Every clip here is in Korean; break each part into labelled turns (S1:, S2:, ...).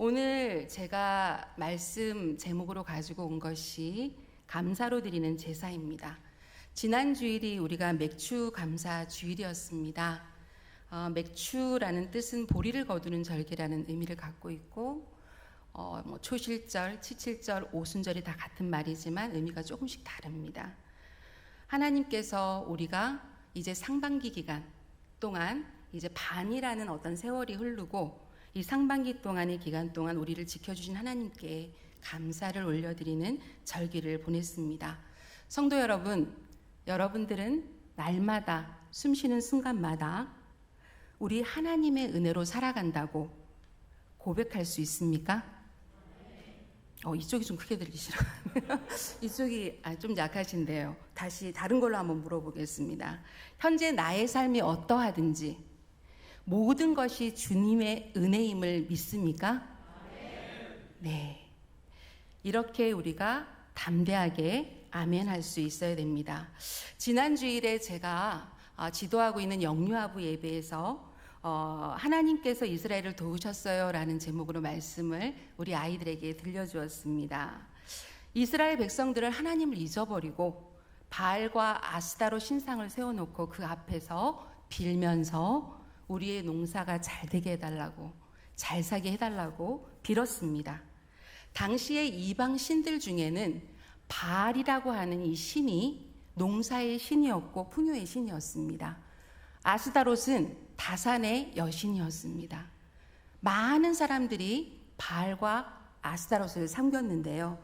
S1: 오늘 제가 말씀 제목으로 가지고 온 것이 감사로 드리는 제사입니다. 지난 주일이 우리가 맥주 감사 주일이었습니다. 맥주라는 뜻은 보리를 거두는 절기라는 의미를 갖고 있고 초실절, 칠칠절, 오순절이 다 같은 말이지만 의미가 조금씩 다릅니다. 하나님께서 우리가 이제 상반기 기간 동안 이제 반이라는 어떤 세월이 흐르고 이 상반기 동안의 기간 동안 우리를 지켜주신 하나님께 감사를 올려드리는 절기를 보냈습니다. 성도 여러분, 여러분들은 날마다 숨쉬는 순간마다 우리 하나님의 은혜로 살아간다고 고백할 수 있습니까? 이쪽이 좀 크게 들리시나요? 이쪽이 좀 약하신데요. 다시 다른 걸로 한번 물어보겠습니다. 현재 나의 삶이 어떠하든지 모든 것이 주님의 은혜임을 믿습니까? 네. 이렇게 우리가 담대하게 아멘 할 수 있어야 됩니다. 지난 주일에 제가 지도하고 있는 영유아부 예배에서 하나님께서 이스라엘을 도우셨어요 라는 제목으로 말씀을 우리 아이들에게 들려주었습니다. 이스라엘 백성들은 하나님을 잊어버리고 바알과 아스다로 신상을 세워놓고 그 앞에서 빌면서 우리의 농사가 잘 되게 해달라고, 잘 사게 해달라고 빌었습니다. 당시의 이방 신들 중에는 바알이라고 하는 이 신이 농사의 신이었고 풍요의 신이었습니다. 아스다롯은 다산의 여신이었습니다. 많은 사람들이 바알과 아스다롯을 섬겼는데요.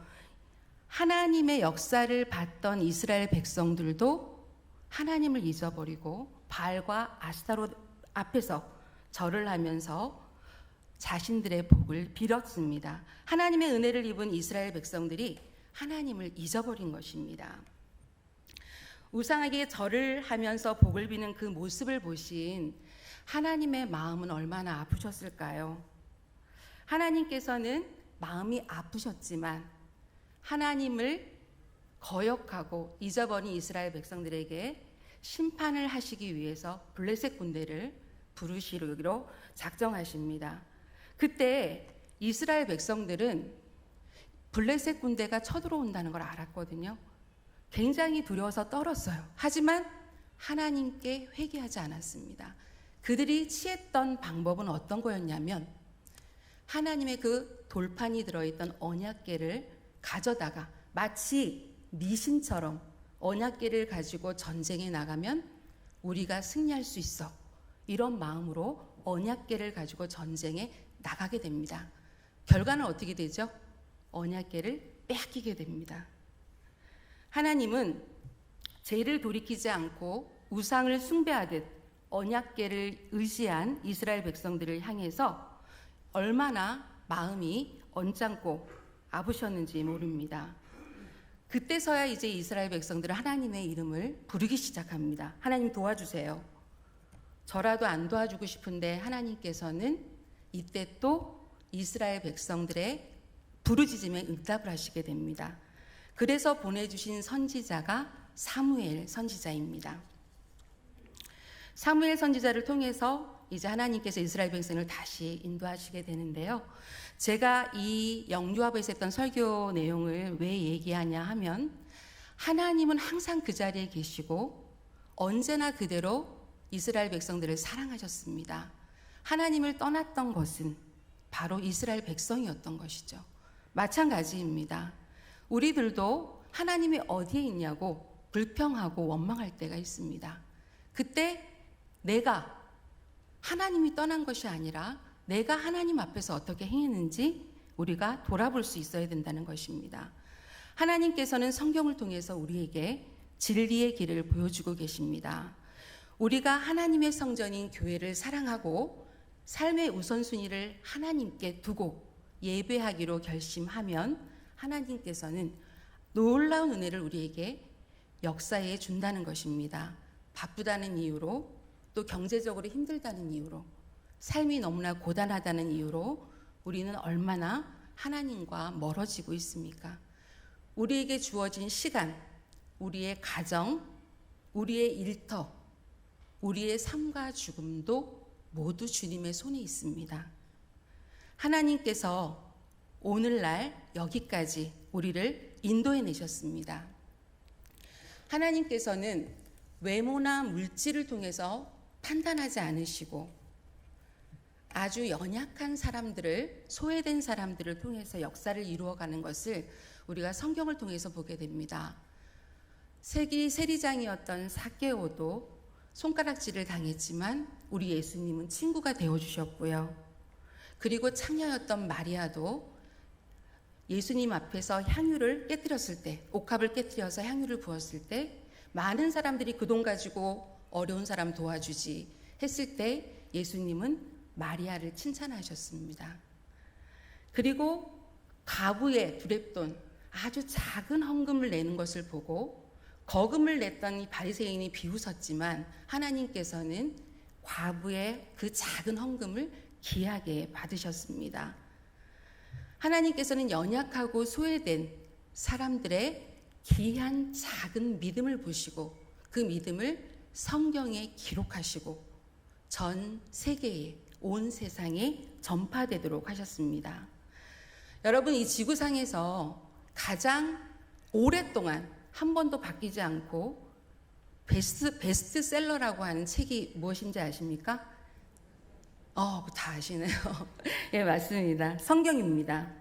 S1: 하나님의 역사를 봤던 이스라엘 백성들도 하나님을 잊어버리고 바알과 아스다롯 앞에서 절을 하면서 자신들의 복을 빌었습니다. 하나님의 은혜를 입은 이스라엘 백성들이 하나님을 잊어버린 것입니다. 우상에게 절을 하면서 복을 비는 그 모습을 보신 하나님의 마음은 얼마나 아프셨을까요? 하나님께서는 마음이 아프셨지만 하나님을 거역하고 잊어버린 이스라엘 백성들에게 심판을 하시기 위해서 블레셋 군대를 부르시기로 작정하십니다. 그때 이스라엘 백성들은 블레셋 군대가 쳐들어온다는 걸 알았거든요. 굉장히 두려워서 떨었어요. 하지만 하나님께 회개하지 않았습니다. 그들이 취했던 방법은 어떤 거였냐면 하나님의 그 돌판이 들어있던 언약궤를 가져다가 마치 미신처럼 언약궤를 가지고 전쟁에 나가면 우리가 승리할 수 있어. 이런 마음으로 언약궤를 가지고 전쟁에 나가게 됩니다. 결과는 어떻게 되죠? 언약궤를 빼앗기게 됩니다. 하나님은 죄를 돌이키지 않고 우상을 숭배하듯 언약궤를 의지한 이스라엘 백성들을 향해서 얼마나 마음이 언짢고 아프셨는지 모릅니다. 그때서야 이제 이스라엘 백성들은 하나님의 이름을 부르기 시작합니다. 하나님 도와주세요. 저라도 안 도와주고 싶은데 하나님께서는 이때 또 이스라엘 백성들의 부르짖음에 응답을 하시게 됩니다. 그래서 보내주신 선지자가 사무엘 선지자입니다. 사무엘 선지자를 통해서 이제 하나님께서 이스라엘 백성을 다시 인도하시게 되는데요. 제가 이 영유아부에서 했던 설교 내용을 왜 얘기하냐 하면 하나님은 항상 그 자리에 계시고 언제나 그대로 이스라엘 백성들을 사랑하셨습니다. 하나님을 떠났던 것은 바로 이스라엘 백성이었던 것이죠. 마찬가지입니다. 우리들도 하나님이 어디에 있냐고 불평하고 원망할 때가 있습니다. 그때 내가 하나님이 떠난 것이 아니라 내가 하나님 앞에서 어떻게 행했는지 우리가 돌아볼 수 있어야 된다는 것입니다. 하나님께서는 성경을 통해서 우리에게 진리의 길을 보여주고 계십니다. 우리가 하나님의 성전인 교회를 사랑하고 삶의 우선순위를 하나님께 두고 예배하기로 결심하면 하나님께서는 놀라운 은혜를 우리에게 역사해 준다는 것입니다. 바쁘다는 이유로 또 경제적으로 힘들다는 이유로 삶이 너무나 고단하다는 이유로 우리는 얼마나 하나님과 멀어지고 있습니까? 우리에게 주어진 시간, 우리의 가정, 우리의 일터, 우리의 삶과 죽음도 모두 주님의 손에 있습니다. 하나님께서 오늘날 여기까지 우리를 인도해 내셨습니다. 하나님께서는 외모나 물질을 통해서 판단하지 않으시고 아주 연약한 사람들을, 소외된 사람들을 통해서 역사를 이루어가는 것을 우리가 성경을 통해서 보게 됩니다. 세리장이었던 삭개오도 손가락질을 당했지만 우리 예수님은 친구가 되어주셨고요. 그리고 창녀였던 마리아도 예수님 앞에서 향유를 깨뜨렸을 때, 옥합을 깨뜨려서 향유를 부었을 때 많은 사람들이 그 돈 가지고 어려운 사람 도와주지 했을 때 예수님은 마리아를 칭찬하셨습니다. 그리고 가부의 두렙돈, 아주 작은 헌금을 내는 것을 보고 거금을 냈던 이 바리새인이 비웃었지만 하나님께서는 과부의 그 작은 헌금을 귀하게 받으셨습니다. 하나님께서는 연약하고 소외된 사람들의 귀한 작은 믿음을 보시고 그 믿음을 성경에 기록하시고 전 세계에, 온 세상에 전파되도록 하셨습니다. 여러분, 이 지구상에서 가장 오랫동안 한 번도 바뀌지 않고 베스트셀러라고 하는 책이 무엇인지 아십니까? 다 아시네요. 예, 맞습니다. 성경입니다.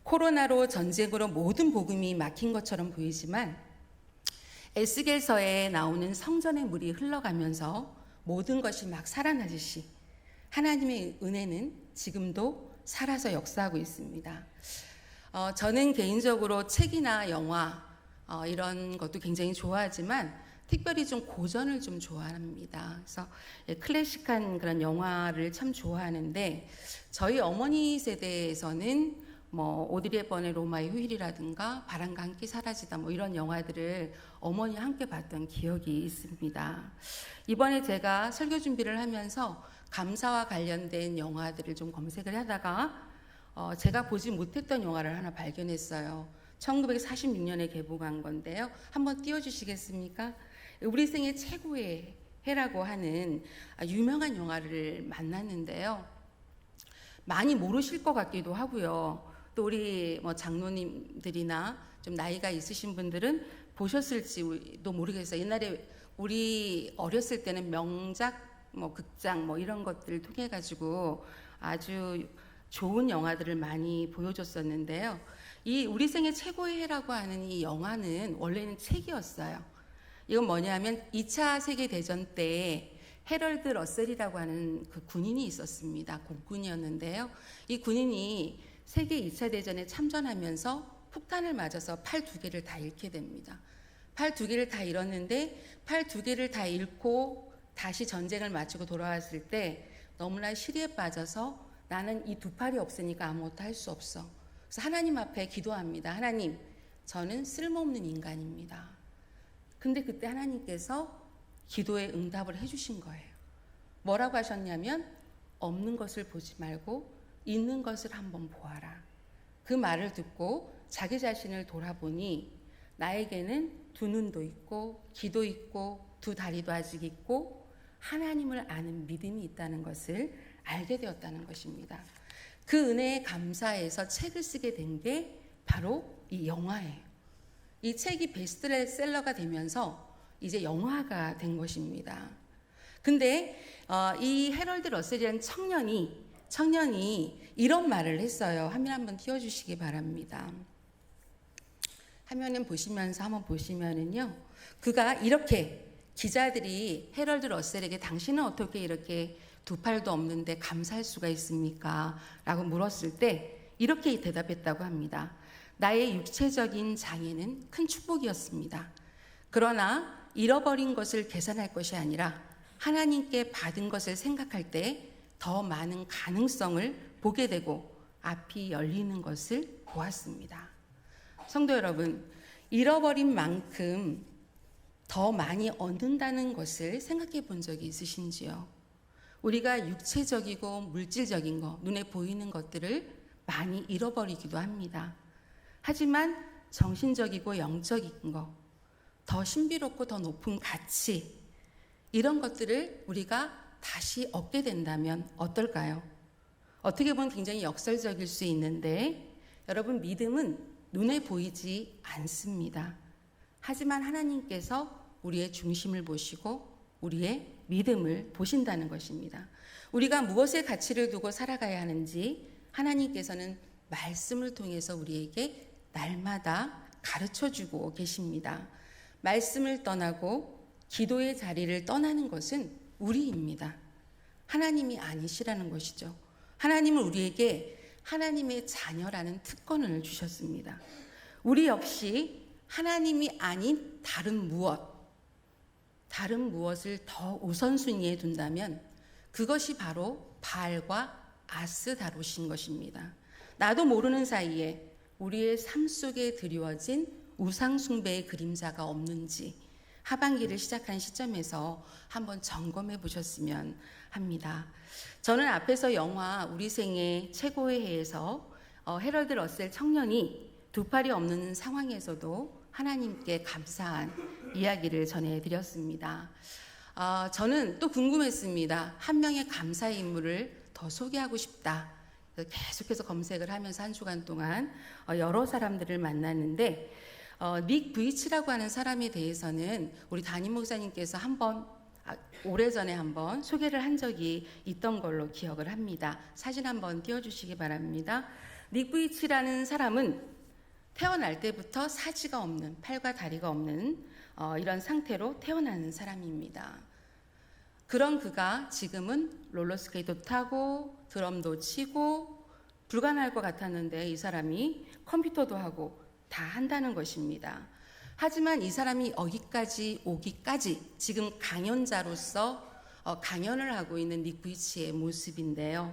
S1: 코로나로 전쟁으로 모든 복음이 막힌 것처럼 보이지만 에스겔서에 나오는 성전의 물이 흘러가면서 모든 것이 막 살아나듯이 하나님의 은혜는 지금도 살아서 역사하고 있습니다. 저는 개인적으로 책이나 영화 이런 것도 굉장히 좋아하지만 특별히 좀 고전을 좀 좋아합니다. 그래서 클래식한 그런 영화를 참 좋아하는데 저희 어머니 세대에서는 오드리 헵번의 로마의 휴일이라든가 바람과 함께 사라지다 이런 영화들을 어머니와 함께 봤던 기억이 있습니다. 이번에 제가 설교 준비를 하면서 감사와 관련된 영화들을 좀 검색을 하다가 제가 보지 못했던 영화를 하나 발견했어요. 1946년에 개봉한 건데요. 한번 띄워주시겠습니까? 우리 생애 최고의 해라고 하는 유명한 영화를 만났는데요. 많이 모르실 것 같기도 하고요. 또 우리 장로님들이나 좀 나이가 있으신 분들은 보셨을지도 모르겠어요. 옛날에 우리 어렸을 때는 명작, 극장 이런 것들을 통해 가지고 아주 좋은 영화들을 많이 보여줬었는데요. 이 우리 생애 최고의 해라고 하는 이 영화는 원래는 책이었어요. 이건 뭐냐면 2차 세계대전 때 해럴드 러셀이라고 하는 그 군인이 있었습니다. 공군이었는데요. 이 군인이 세계 2차 대전에 참전하면서 폭탄을 맞아서 팔 2개를 다 잃게 됩니다. 팔 2개를 다 잃었는데 팔 2개를 다 잃고 다시 전쟁을 마치고 돌아왔을 때 너무나 시리에 빠져서 나는 이 2팔이 없으니까 아무것도 할 수 없어. 그래서 하나님 앞에 기도합니다. 하나님, 저는 쓸모없는 인간입니다. 근데 그때 하나님께서 기도에 응답을 해주신 거예요. 뭐라고 하셨냐면 없는 것을 보지 말고 있는 것을 한번 보아라. 그 말을 듣고 자기 자신을 돌아보니 나에게는 2눈도 있고 귀도 있고 2 다리도 아직 있고 하나님을 아는 믿음이 있다는 것을 알게 되었다는 것입니다. 그 은혜에 감사해서 책을 쓰게 된 게 바로 이 영화예요. 이 책이 베스트셀러가 되면서 이제 영화가 된 것입니다. 근데 이 해럴드 러셀이라는 청년이 이런 말을 했어요. 화면 한번 띄워주시기 바랍니다. 화면을 보시면서 한번 보시면은요, 그가 이렇게 기자들이 해럴드 러셀에게 당신은 어떻게 이렇게 2팔도 없는데 감사할 수가 있습니까? 라고 물었을 때 이렇게 대답했다고 합니다. 나의 육체적인 장애는 큰 축복이었습니다. 그러나 잃어버린 것을 계산할 것이 아니라 하나님께 받은 것을 생각할 때 더 많은 가능성을 보게 되고 앞이 열리는 것을 보았습니다. 성도 여러분, 잃어버린 만큼 더 많이 얻는다는 것을 생각해 본 적이 있으신지요? 우리가 육체적이고 물질적인 것, 눈에 보이는 것들을 많이 잃어버리기도 합니다. 하지만 정신적이고 영적인 것, 더 신비롭고 더 높은 가치, 이런 것들을 우리가 다시 얻게 된다면 어떨까요? 어떻게 보면 굉장히 역설적일 수 있는데 여러분, 믿음은 눈에 보이지 않습니다. 하지만 하나님께서 우리의 중심을 보시고 우리의 믿음을 보신다는 것입니다. 우리가 무엇에 가치를 두고 살아가야 하는지 하나님께서는 말씀을 통해서 우리에게 날마다 가르쳐주고 계십니다. 말씀을 떠나고 기도의 자리를 떠나는 것은 우리입니다. 하나님이 아니시라는 것이죠. 하나님은 우리에게 하나님의 자녀라는 특권을 주셨습니다. 우리 역시 하나님이 아닌 다른 무엇을 더 우선순위에 둔다면 그것이 바로 바알과 아스다롯인 것입니다. 나도 모르는 사이에 우리의 삶 속에 드리워진 우상숭배의 그림자가 없는지 하반기를 시작한 시점에서 한번 점검해 보셨으면 합니다. 저는 앞에서 영화 우리 생애 최고의 해에서 해럴드 러셀 청년이 두 팔이 없는 상황에서도 하나님께 감사한 이야기를 전해드렸습니다. 저는 또 궁금했습니다. 한 명의 감사의 인물을 더 소개하고 싶다. 계속해서 검색을 하면서 한 주간 동안 여러 사람들을 만났는데 닉 브이치라고 하는 사람에 대해서는 우리 담임 목사님께서 오래전에 한번 소개를 한 적이 있던 걸로 기억을 합니다. 사진 한번 띄워주시기 바랍니다. 닉 브이치라는 사람은 태어날 때부터 사지가 없는, 팔과 다리가 없는 이런 상태로 태어난 사람입니다. 그런 그가 지금은 롤러스케이트 타고 드럼도 치고 불가능할 것 같았는데 이 사람이 컴퓨터도 하고 다 한다는 것입니다. 하지만 이 사람이 여기까지 오기까지 지금 강연자로서 강연을 하고 있는 닉 브이치의 모습인데요.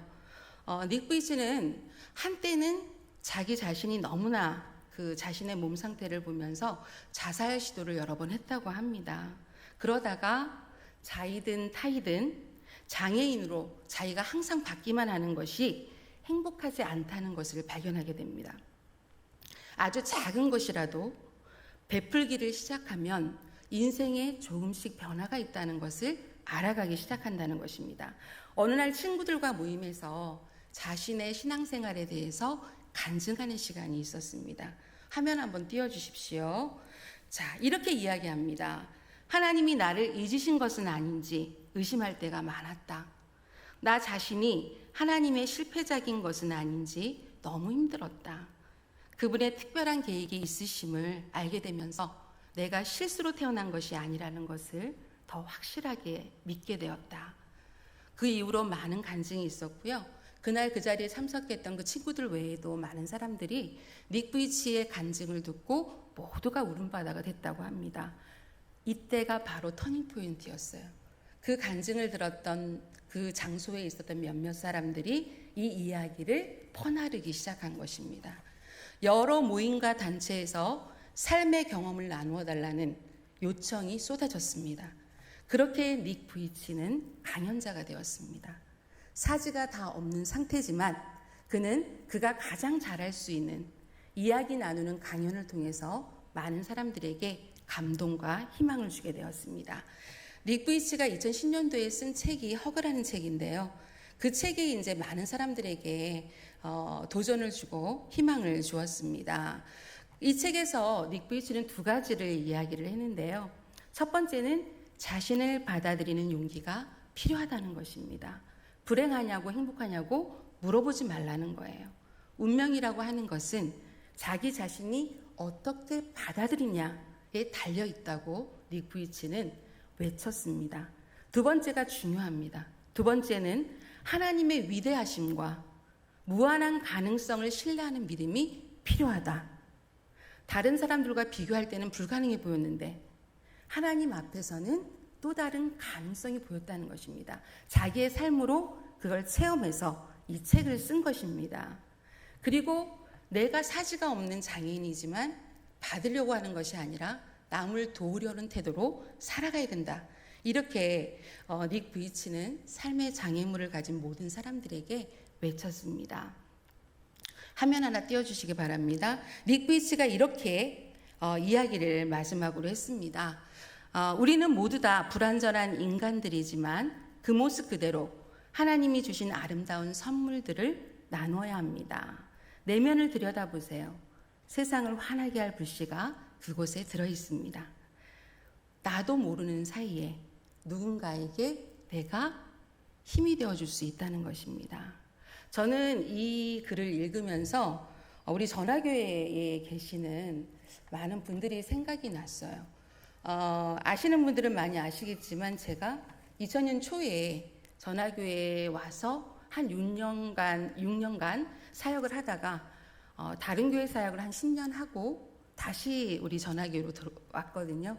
S1: 닉 브이치는 한때는 자기 자신이 너무나 그 자신의 몸 상태를 보면서 자살 시도를 여러 번 했다고 합니다. 그러다가 자이든 타이든 장애인으로 자기가 항상 받기만 하는 것이 행복하지 않다는 것을 발견하게 됩니다. 아주 작은 것이라도 베풀기를 시작하면 인생에 조금씩 변화가 있다는 것을 알아가기 시작한다는 것입니다. 어느 날 친구들과 모임에서 자신의 신앙생활에 대해서 간증하는 시간이 있었습니다. 화면 한번 띄워주십시오. 자, 이렇게 이야기합니다. 하나님이 나를 잊으신 것은 아닌지 의심할 때가 많았다. 나 자신이 하나님의 실패작인 것은 아닌지 너무 힘들었다. 그분의 특별한 계획이 있으심을 알게 되면서 내가 실수로 태어난 것이 아니라는 것을 더 확실하게 믿게 되었다. 그 이후로 많은 간증이 있었고요. 그날 그 자리에 참석했던 그 친구들 외에도 많은 사람들이 닉 브이치의 간증을 듣고 모두가 울음바다가 됐다고 합니다. 이때가 바로 터닝 포인트였어요. 그 간증을 들었던 그 장소에 있었던 몇몇 사람들이 이 이야기를 퍼나르기 시작한 것입니다. 여러 모임과 단체에서 삶의 경험을 나누어 달라는 요청이 쏟아졌습니다. 그렇게 닉 브이치는 강연자가 되었습니다. 사지가 다 없는 상태지만 그는 그가 가장 잘할 수 있는 이야기 나누는 강연을 통해서 많은 사람들에게 감동과 희망을 주게 되었습니다. 닉 브이치가 2010년도에 쓴 책이 허그라는 책인데요. 그 책이 이제 많은 사람들에게 도전을 주고 희망을 주었습니다. 이 책에서 닉 브이치는 두 가지를 이야기를 했는데요. 첫 번째는 자신을 받아들이는 용기가 필요하다는 것입니다. 불행하냐고 행복하냐고 물어보지 말라는 거예요. 운명이라고 하는 것은 자기 자신이 어떻게 받아들이냐에 달려 있다고 닉 브이치는 외쳤습니다. 두 번째가 중요합니다. 두 번째는 하나님의 위대하심과 무한한 가능성을 신뢰하는 믿음이 필요하다. 다른 사람들과 비교할 때는 불가능해 보였는데 하나님 앞에서는 또 다른 가능성이 보였다는 것입니다. 자기의 삶으로 그걸 체험해서 이 책을 쓴 것입니다. 그리고 내가 사지가 없는 장애인이지만 받으려고 하는 것이 아니라 남을 도우려는 태도로 살아가야 된다. 이렇게 닉 브이치는 삶의 장애물을 가진 모든 사람들에게 외쳤습니다. 화면 하나 띄워주시기 바랍니다. 닉 브이치가 이렇게 이야기를 마지막으로 했습니다. 우리는 모두 다 불완전한 인간들이지만 그 모습 그대로 하나님이 주신 아름다운 선물들을 나눠야 합니다. 내면을 들여다보세요. 세상을 화나게 할 불씨가 그곳에 들어 있습니다. 나도 모르는 사이에 누군가에게 내가 힘이 되어줄 수 있다는 것입니다. 저는 이 글을 읽으면서 우리 전화교회에 계시는 많은 분들이 생각이 났어요. 아시는 분들은 많이 아시겠지만 제가 2000년 초에 전화교회에 와서 한 6년간 사역을 하다가 다른 교회 사역을 한 10년 하고 다시 우리 전화교회로 들어왔거든요.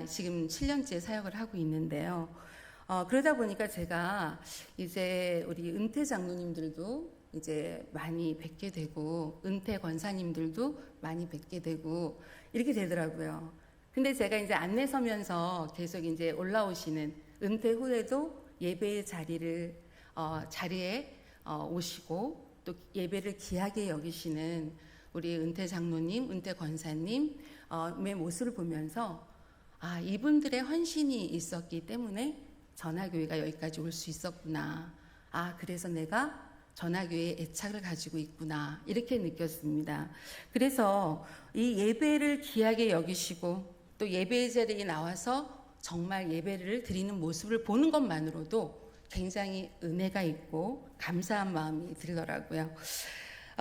S1: 지금 7년째 사역을 하고 있는데요. 그러다 보니까 제가 이제 우리 은퇴 장로님들도 이제 많이 뵙게 되고 은퇴 권사님들도 많이 뵙게 되고 이렇게 되더라고요. 근데 제가 이제 안내 서면서 계속 이제 올라오시는 은퇴 후에도 예배의 자리에 오시고 또 예배를 귀하게 여기시는 우리 은퇴 장로님, 은퇴 권사님의 모습을 보면서 이분들의 헌신이 있었기 때문에 전화교회가 여기까지 올 수 있었구나. 그래서 내가 전화교회에 애착을 가지고 있구나. 이렇게 느꼈습니다. 그래서 이 예배를 귀하게 여기시고 또 예배의 자리에 나와서 정말 예배를 드리는 모습을 보는 것만으로도 굉장히 은혜가 있고 감사한 마음이 들더라고요.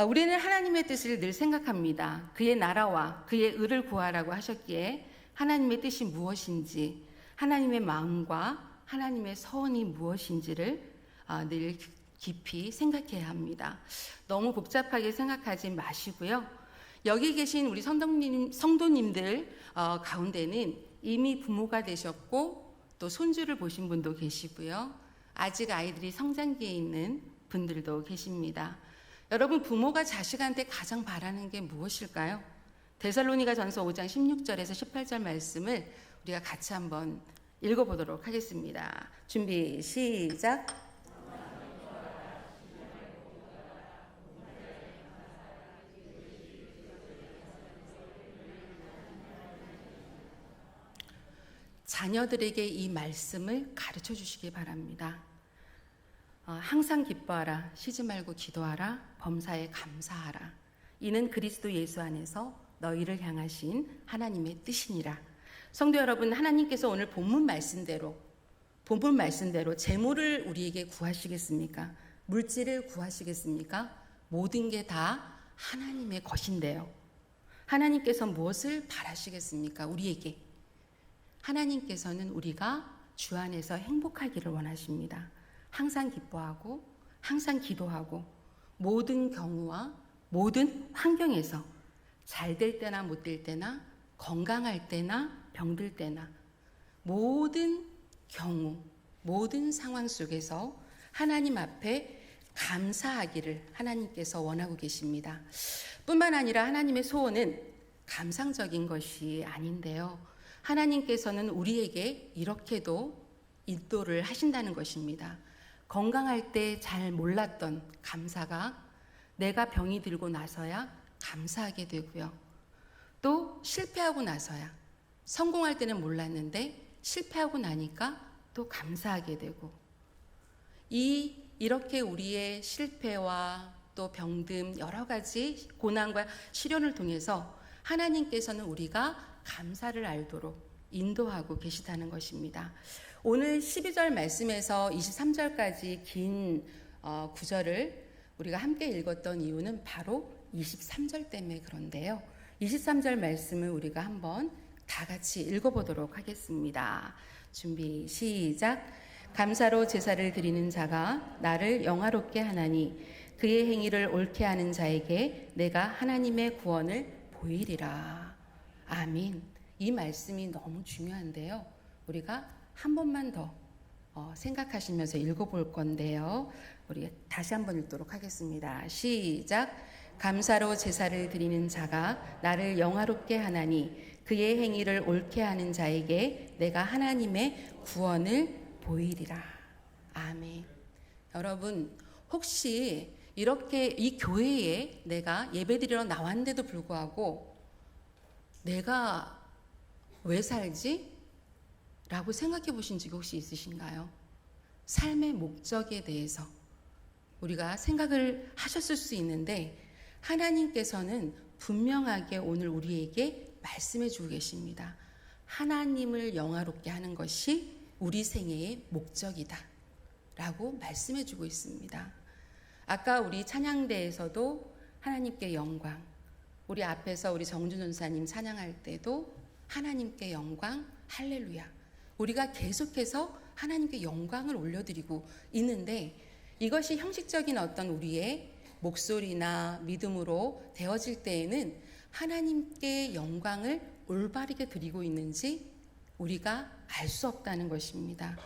S1: 우리는 하나님의 뜻을 늘 생각합니다. 그의 나라와 그의 의를 구하라고 하셨기에 하나님의 뜻이 무엇인지, 하나님의 마음과 하나님의 서원이 무엇인지를 늘 깊이 생각해야 합니다. 너무 복잡하게 생각하지 마시고요. 여기 계신 우리 성도님들 가운데는 이미 부모가 되셨고 또 손주를 보신 분도 계시고요. 아직 아이들이 성장기에 있는 분들도 계십니다. 여러분, 부모가 자식한테 가장 바라는 게 무엇일까요? 데살로니가전서 5장 16절에서 18절 말씀을 우리가 같이 한번 읽어보도록 하겠습니다. 준비 시작. 자녀들에게 이 말씀을 가르쳐 주시기 바랍니다. 항상 기뻐하라, 쉬지 말고 기도하라, 범사에 감사하라. 이는 그리스도 예수 안에서 너희를 향하신 하나님의 뜻이니라. 성도 여러분, 하나님께서 오늘 본문 말씀대로 재물을 우리에게 구하시겠습니까? 물질을 구하시겠습니까? 모든 게 다 하나님의 것인데요. 하나님께서 무엇을 바라시겠습니까? 우리에게. 하나님께서는 우리가 주 안에서 행복하기를 원하십니다. 항상 기뻐하고 항상 기도하고 모든 경우와 모든 환경에서 잘 될 때나 못 될 때나 건강할 때나 병들 때나 모든 경우 모든 상황 속에서 하나님 앞에 감사하기를 하나님께서 원하고 계십니다. 뿐만 아니라 하나님의 소원은 감상적인 것이 아닌데요. 하나님께서는 우리에게 이렇게도 인도를 하신다는 것입니다. 건강할 때 잘 몰랐던 감사가 내가 병이 들고 나서야 감사하게 되고요. 또 실패하고 나서야 성공할 때는 몰랐는데 실패하고 나니까 또 감사하게 되고 이렇게 우리의 실패와 또 병듦 여러 가지 고난과 시련을 통해서 하나님께서는 우리가 감사를 알도록 인도하고 계시다는 것입니다. 오늘 12절 말씀에서 23절까지 긴 구절을 우리가 함께 읽었던 이유는 바로 23절 때문에 그런데요. 23절 말씀을 우리가 한번 다 같이 읽어보도록 하겠습니다. 준비 시작. 감사로 제사를 드리는 자가 나를 영화롭게 하나니 그의 행위를 옳게 하는 자에게 내가 하나님의 구원을 보이리라. 아멘. 이 말씀이 너무 중요한데요. 우리가 한 번만 더 생각하시면서 읽어볼 건데요. 우리 다시 한번 읽도록 하겠습니다. 시작. 감사로 제사를 드리는 자가 나를 영화롭게 하나니 그의 행위를 옳게 하는 자에게 내가 하나님의 구원을 보이리라. 아멘. 여러분, 혹시 이렇게 이 교회에 내가 예배드리러 나왔는데도 불구하고 내가 왜 살지? 라고 생각해 보신 적이 혹시 있으신가요? 삶의 목적에 대해서 우리가 생각을 하셨을 수 있는데 하나님께서는 분명하게 오늘 우리에게 말씀해 주고 계십니다. 하나님을 영화롭게 하는 것이 우리 생애의 목적이다 라고 말씀해 주고 있습니다. 아까 우리 찬양대에서도 하나님께 영광, 우리 앞에서 우리 정준 전사님 찬양할 때도 하나님께 영광, 할렐루야. 우리가 계속해서 하나님께 영광을 올려드리고 있는데 이것이 형식적인 어떤 우리의 목소리나 믿음으로 되어질 때에는 하나님께 영광을 올바르게 드리고 있는지 우리가 알 수 없다는 것입니다.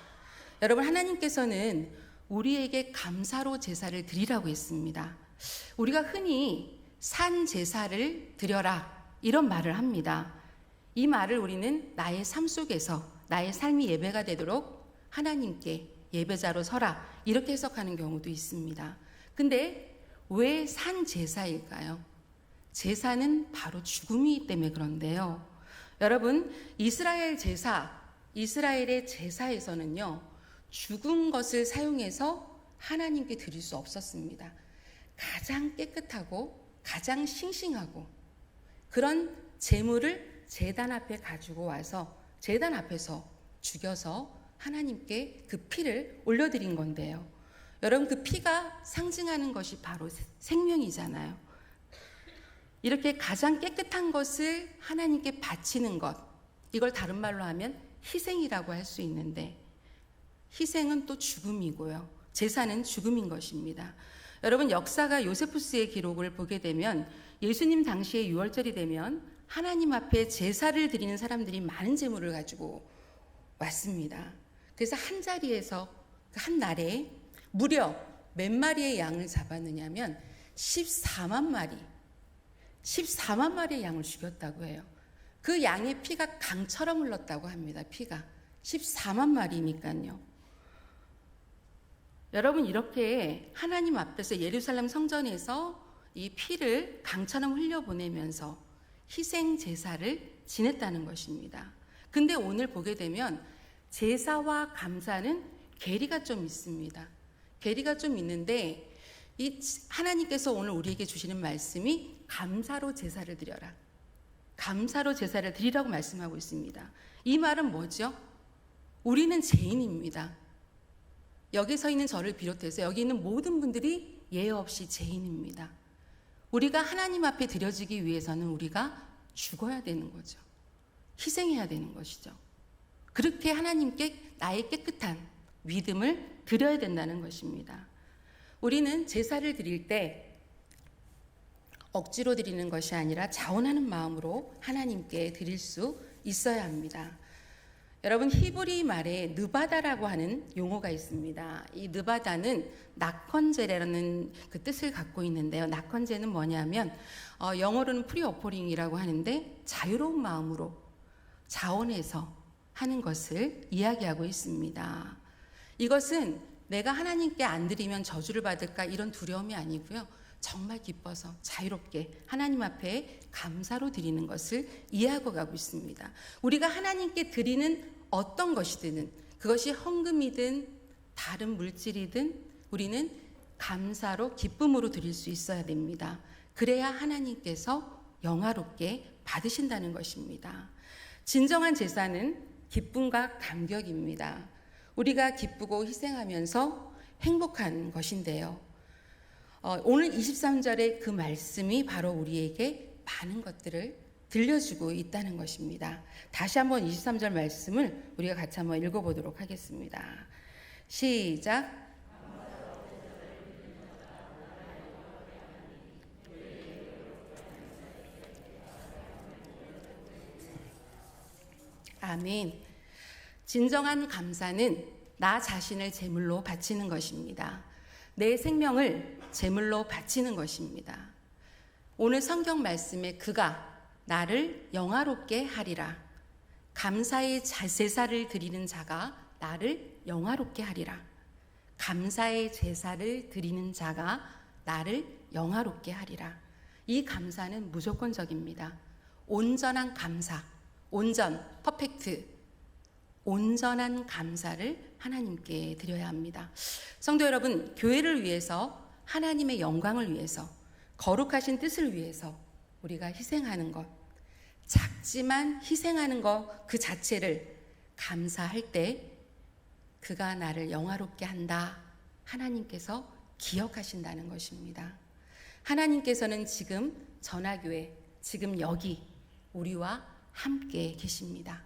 S1: 여러분, 하나님께서는 우리에게 감사로 제사를 드리라고 했습니다. 우리가 흔히 산 제사를 드려라 이런 말을 합니다. 이 말을 우리는 나의 삶 속에서 나의 삶이 예배가 되도록 하나님께 예배자로 서라 이렇게 해석하는 경우도 있습니다. 근데 왜 산 제사일까요? 제사는 바로 죽음이기 때문에 그런데요. 여러분, 이스라엘의 제사에서는요, 죽은 것을 사용해서 하나님께 드릴 수 없었습니다. 가장 깨끗하고 가장 싱싱하고 그런 제물을 제단 앞에 가지고 와서 제단 앞에서 죽여서 하나님께 그 피를 올려드린 건데요. 여러분, 그 피가 상징하는 것이 바로 생명이잖아요. 이렇게 가장 깨끗한 것을 하나님께 바치는 것, 이걸 다른 말로 하면 희생이라고 할 수 있는데 희생은 또 죽음이고요. 제사는 죽음인 것입니다. 여러분, 역사가 요세푸스의 기록을 보게 되면 예수님 당시에 유월절이 되면 하나님 앞에 제사를 드리는 사람들이 많은 제물을 가지고 왔습니다. 그래서 한 자리에서 한 날에 무려 몇 마리의 양을 잡았느냐면 14만 마리의 양을 죽였다고 해요. 그 양의 피가 강처럼 흘렀다고 합니다. 피가 14만 마리니까요. 여러분, 이렇게 하나님 앞에서 예루살렘 성전에서 이 피를 강처럼 흘려보내면서 희생 제사를 지냈다는 것입니다. 근데 오늘 보게 되면 제사와 감사는 괴리가 좀 있습니다. 괴리가 좀 있는데 이 하나님께서 오늘 우리에게 주시는 말씀이 감사로 제사를 드려라. 감사로 제사를 드리라고 말씀하고 있습니다. 이 말은 뭐죠? 우리는 죄인입니다. 여기 서 있는 저를 비롯해서 여기 있는 모든 분들이 예외 없이 죄인입니다. 우리가 하나님 앞에 드려지기 위해서는 우리가 죽어야 되는 거죠. 희생해야 되는 것이죠. 그렇게 하나님께 나의 깨끗한 믿음을 드려야 된다는 것입니다. 우리는 제사를 드릴 때 억지로 드리는 것이 아니라 자원하는 마음으로 하나님께 드릴 수 있어야 합니다. 여러분, 히브리 말에 느바다라고 하는 용어가 있습니다. 이 느바다는 낙헌제라는 그 뜻을 갖고 있는데요. 낙헌제는 뭐냐면 영어로는 프리 오퍼링이라고 하는데 자유로운 마음으로 자원해서 하는 것을 이야기하고 있습니다. 이것은 내가 하나님께 안 드리면 저주를 받을까 이런 두려움이 아니고요. 정말 기뻐서 자유롭게 하나님 앞에 감사로 드리는 것을 이해하고 가고 있습니다. 우리가 하나님께 드리는 어떤 것이든 그것이 헌금이든 다른 물질이든 우리는 감사로 기쁨으로 드릴 수 있어야 됩니다. 그래야 하나님께서 영화롭게 받으신다는 것입니다. 진정한 제사는 기쁨과 감격입니다. 우리가 기쁘고 희생하면서 행복한 것인데요. 오늘 23절의 그 말씀이 바로 우리에게 많은 것들을 들려주고 있다는 것입니다. 다시 한번 23절 말씀을 우리가 같이 한번 읽어보도록 하겠습니다. 시작. 아멘. 진정한 감사는 나 자신을 제물로 바치는 것입니다. 내 생명을 제물로 바치는 것입니다. 오늘 성경 말씀에 그가 나를 영화롭게 하리라. 감사의 제사를 드리는 자가 나를 영화롭게 하리라. 감사의 제사를 드리는 자가 나를 영화롭게 하리라. 이 감사는 무조건적입니다. 온전한 감사, 온전, 퍼펙트. 온전한 감사를 하나님께 드려야 합니다. 성도 여러분, 교회를 위해서, 하나님의 영광을 위해서, 거룩하신 뜻을 위해서 우리가 희생하는 것, 작지만 희생하는 것 그 자체를 감사할 때 그가 나를 영화롭게 한다. 하나님께서 기억하신다는 것입니다. 하나님께서는 지금 전화교회, 지금 여기 우리와 함께 계십니다.